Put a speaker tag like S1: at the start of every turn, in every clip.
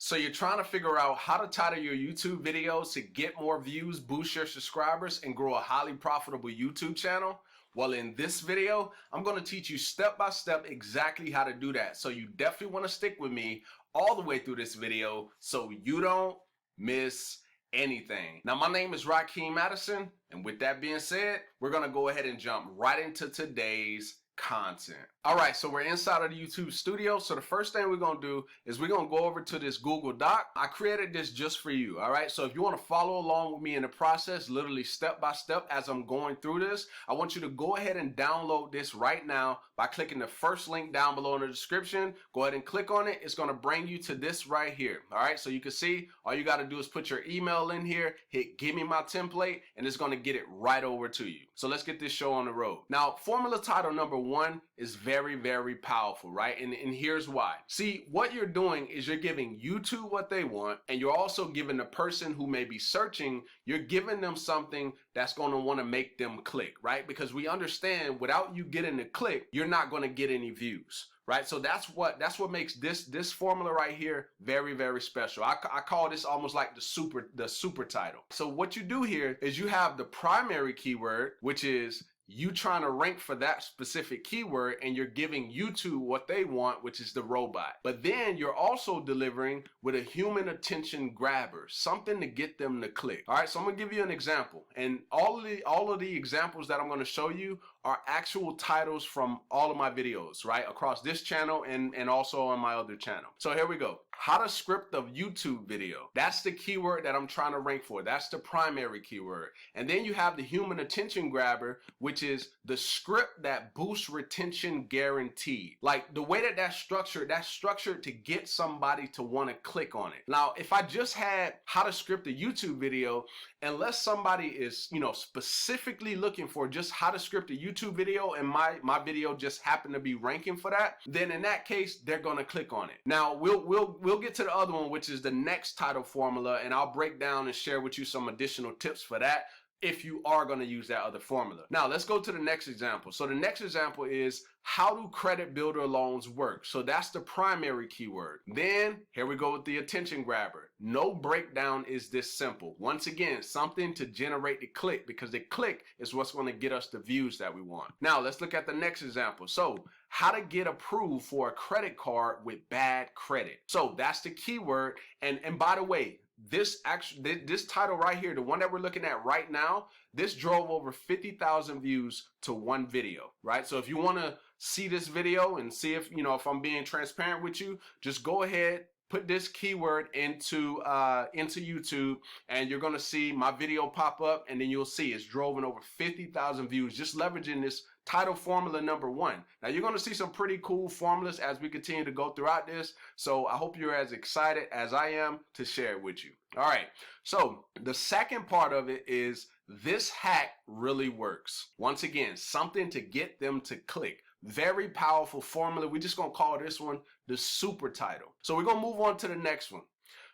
S1: So you're trying to figure out how to title your YouTube videos to get more views, boost your subscribers, and grow a highly profitable YouTube channel? Well, in this video, I'm going to teach you step by step exactly how to do that. So you definitely want to stick with me all the way through this video so you don't miss anything. Now, my name is Rakeem Madison, and with that being said, we're going to go ahead and jump right into today's content. All right, so we're inside of the YouTube studio. So the first thing we're going to do is we're going to go over to this Google Doc. I created this just for you. All right, so if you want to follow along with me in the process, literally step by step as I'm going through this, I want you to go ahead and download this right now by clicking the first link down below in the description. Go ahead and click on it. It's going to bring you to this right here. All right, so you can see all you got to do is put your email in here, hit give me my template, and it's going to get it right over to you. So let's get this show on the road. Now, formula title number one is very, very powerful, right? And here's why. See, what you're doing is you're giving YouTube what they want, and you're also giving the person who may be searching, you're giving them something that's going to want to make them click, right? Because we understand without you getting the click, you're not going to get any views. Right, so that's what makes this formula right here very, very special. I call this almost like the super title. So what you do here is you have the primary keyword, which is you trying to rank for that specific keyword, and you're giving YouTube what they want, which is the robot. But then you're also delivering with a human attention grabber, something to get them to click. All right, so I'm gonna give you an example, and all of the examples that I'm gonna show you are actual titles from all of my videos, right, across this channel and also on my other channel. So here we go. How to script a YouTube video. That's the keyword that I'm trying to rank for. That's the primary keyword. And then you have the human attention grabber, which is the script that boosts retention guaranteed. Like the way that's structured to get somebody to want to click on it. Now, if I just had how to script a YouTube video, unless somebody is, specifically looking for just how to script a YouTube video and my video just happened to be ranking for that, then in that case, they're going to click on it. Now, we'll get to the other one, which is the next title formula, and I'll break down and share with you some additional tips for that if you are going to use that other formula. Now, let's go to the next example. So the next example is how do credit builder loans work? So that's the primary keyword. Then here we go with the attention grabber. No breakdown is this simple. Once again, something to generate the click, because the click is what's going to get us the views that we want. Now, let's look at the next example. So how to get approved for a credit card with bad credit. So that's the keyword. And by the way, this title right here, the one that we're looking at right now, this drove over 50,000 views to one video, right? So if you want to see this video and see if I'm being transparent with you, just go ahead, put this keyword into YouTube, and you're gonna see my video pop up, and then you'll see it's drove over 50,000 views just leveraging this title formula number one. Now you're gonna see some pretty cool formulas as we continue to go throughout this. So I hope you're as excited as I am to share it with you. All right, so the second part of it is this hack really works. Once again, something to get them to click. Very powerful formula. We're just gonna call this one the super title. So we're gonna move on to the next one.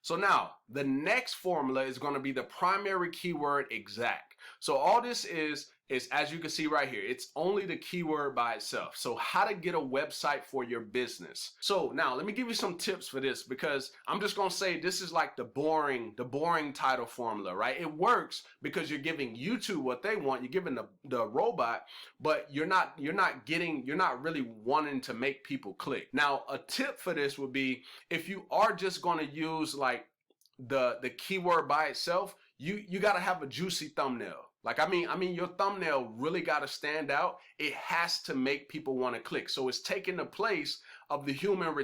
S1: So now the next formula is going to be the primary keyword exact. So all this is as you can see right here, it's only the keyword by itself. So how to get a website for your business. So now let me give you some tips for this, because I'm just going to say this is like the boring title formula, right? It works because you're giving YouTube what they want. You're giving the robot, but you're not really wanting to make people click. Now, a tip for this would be if you are just going to use like the keyword by itself, you got to have a juicy thumbnail. Like, I mean, your thumbnail really got to stand out. It has to make people want to click. So it's taking the place of the human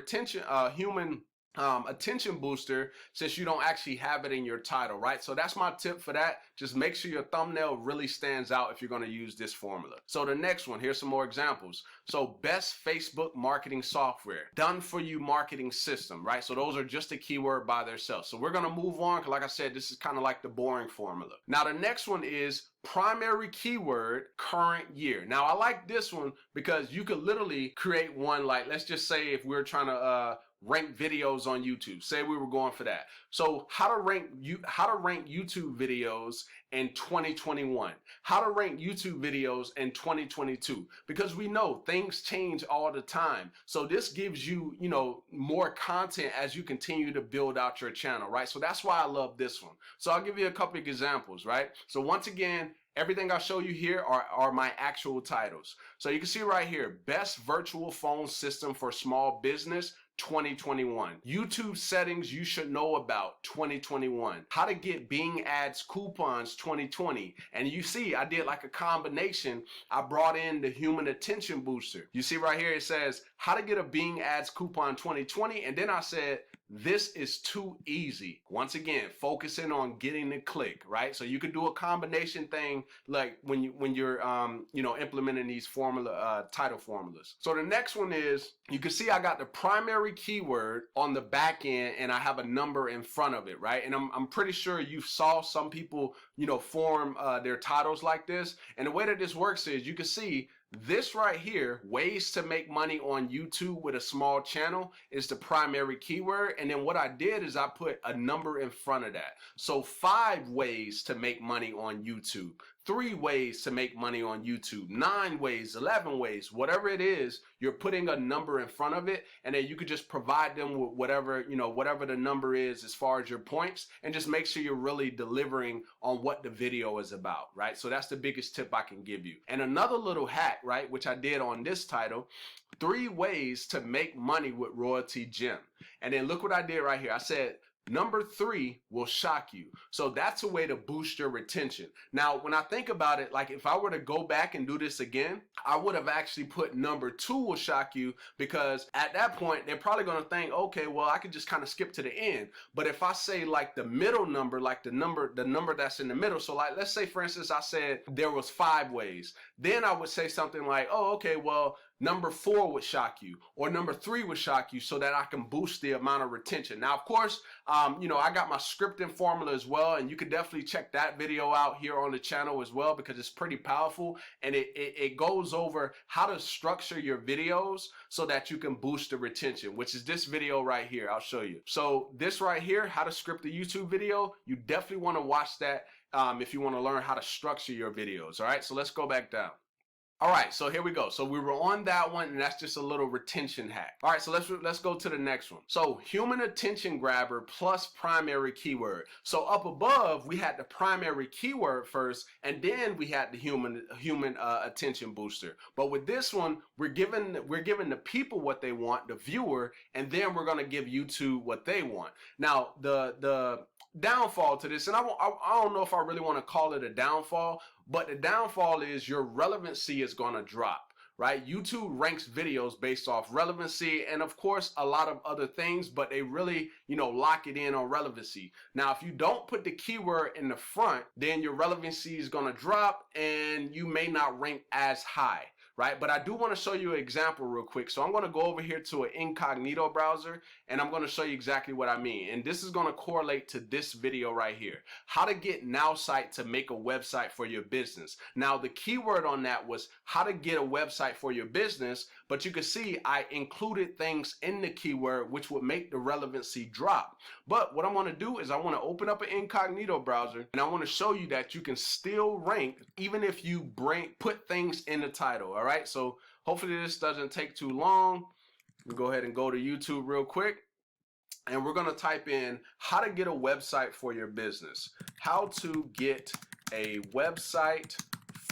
S1: attention booster, since you don't actually have it in your title, right? So that's my tip for that. Just make sure your thumbnail really stands out if you're going to use this formula. So the next one, here's some more examples. So best Facebook marketing software, done for you marketing system, right? So those are just a keyword by themselves. So we're going to move on, because like I said, this is kind of like the boring formula. Now the next one is primary keyword current year. Now I like this one because you could literally create one, like let's just say if we're trying to rank videos on YouTube. Say we were going for that. So how to rank YouTube videos in 2021, how to rank YouTube videos in 2022, because we know things change all the time. So this gives you, more content as you continue to build out your channel, right? So that's why I love this one. So I'll give you a couple of examples, right? So once again, everything I show you here are my actual titles. So you can see right here, best virtual phone system for small business, 2021. YouTube settings you should know about, 2021. How to get Bing ads coupons, 2020. And you see, I did like a combination. I brought in the human attention booster. You see right here, it says how to get a Bing ads coupon 2020. And then I said, this is too easy. Once again, focusing on getting the click, right? So you could do a combination thing like when you're implementing these title formulas. So the next one is, you can see I got the primary keyword on the back end and I have a number in front of it, right? And I'm pretty sure you saw some people, form their titles like this. And the way that this works is, you can see this right here, ways to make money on YouTube with a small channel, is the primary keyword. And then what I did is I put a number in front of that. So 5 ways to make money on YouTube, 3 ways to make money on YouTube, 9 ways, 11 ways, whatever it is, you're putting a number in front of it, and then you could just provide them with whatever the number is as far as your points, and just make sure you're really delivering on what the video is about, right? So that's the biggest tip I can give you. And another little hack, right, which I did on this title, 3 ways to make money with Royalty Gem. And then look what I did right here. I said, number 3 will shock you. So that's a way to boost your retention. Now, when I think about it, like if I were to go back and do this again, I would have actually put number 2 will shock you, because at that point, they're probably going to think, okay, well, I could just kind of skip to the end. But if I say like the middle number, like the number that's in the middle. So like, let's say for instance, I said there was 5 ways. Then I would say something like, oh, okay, well, number 4 would shock you, or number 3 would shock you, so that I can boost the amount of retention. Now, of course, I got my scripting formula as well, and you could definitely check that video out here on the channel as well, because it's pretty powerful, and it goes over how to structure your videos so that you can boost the retention, which is this video right here. I'll show you. So this right here, how to script a YouTube video, you definitely want to watch that if you want to learn how to structure your videos. All right, so let's go back down. All right, so here we go. So we were on that one, and that's just a little retention hack. All right, so let's go to the next one. So human attention grabber plus primary keyword. So up above, we had the primary keyword first, and then we had the human attention booster. But with this one, we're giving the people what they want, the viewer, and then we're gonna give YouTube what they want. Now the downfall to this, and I don't know if I really want to call it a downfall, but the downfall is your relevancy is going to drop, right? YouTube ranks videos based off relevancy and of course a lot of other things, but they really, lock it in on relevancy. Now, if you don't put the keyword in the front, then your relevancy is going to drop and you may not rank as high. Right? But I do want to show you an example real quick. So I'm going to go over here to an incognito browser and I'm going to show you exactly what I mean. And this is going to correlate to this video right here. How to get Now Site to make a website for your business. Now, the keyword on that was how to get a website for your business, but you can see I included things in the keyword which would make the relevancy drop. But what I want to do is I want to open up an incognito browser and I want to show you that you can still rank even if you put things in the title. All right, so hopefully this doesn't take too long. We'll go ahead and go to YouTube real quick. And we're going to type in how to get a website for your business. How to get a website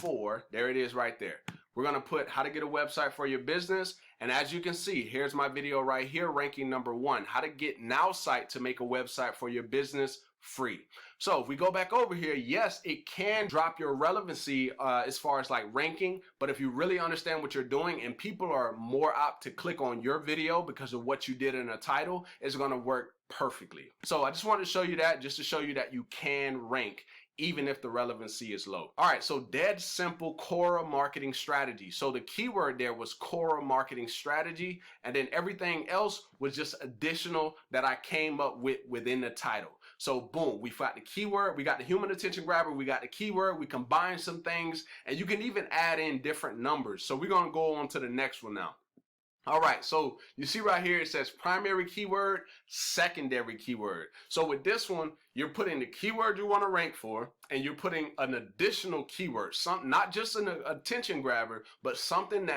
S1: for, there it is right there. We're going to put how to get a website for your business. And as you can see, here's my video right here, ranking number 1, how to get Now Site to make a website for your business free. So if we go back over here, yes, it can drop your relevancy as far as like ranking, but if you really understand what you're doing and people are more apt to click on your video because of what you did in a title, it's going to work perfectly. So I just wanted to show you that, just to show you that you can rank even if the relevancy is low. All right, so dead simple Quora marketing strategy. So the keyword there was Quora marketing strategy, and then everything else was just additional that I came up with within the title. So boom, we got the keyword, we got the human attention grabber, we got the keyword, we combined some things, and you can even add in different numbers. So we're gonna go on to the next one now. All right, so you see right here, it says primary keyword, secondary keyword. So with this one, you're putting the keyword you want to rank for, and you're putting an additional keyword, something not just an attention grabber, but something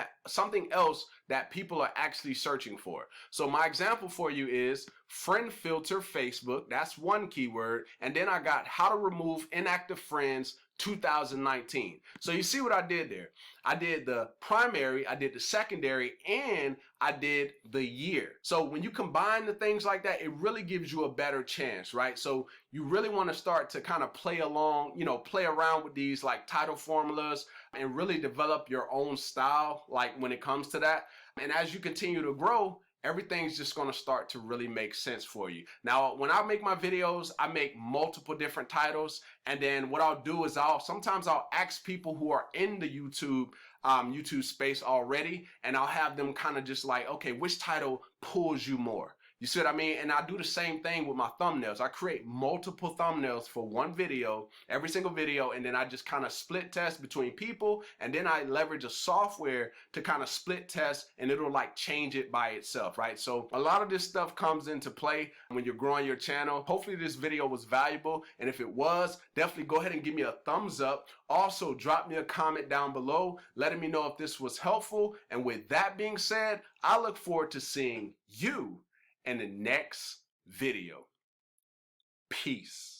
S1: else that people are actually searching for. So my example for you is friend filter Facebook. That's one keyword, and then I got how to remove inactive friends 2019. So you see what I did there? I did the primary, I did the secondary, and I did the year. So when you combine the things like that, it really gives you a better chance, right? So you really want to start to kind of play along, play around with these like title formulas and really develop your own style, like when it comes to that. And as you continue to grow, everything's just going to start to really make sense for you. Now, when I make my videos, I make multiple different titles. And then what I'll do is sometimes I'll ask people who are in the YouTube space already, and I'll have them kind of just like, okay, which title pulls you more? You see what I mean? And I do the same thing with my thumbnails. I create multiple thumbnails for one video, every single video, and then I just kind of split test between people, and then I leverage a software to kind of split test, and it'll like change it by itself, right? So a lot of this stuff comes into play when you're growing your channel. Hopefully this video was valuable, and if it was, definitely go ahead and give me a thumbs up. Also, drop me a comment down below letting me know if this was helpful. And with that being said, I look forward to seeing you in the next video. Peace.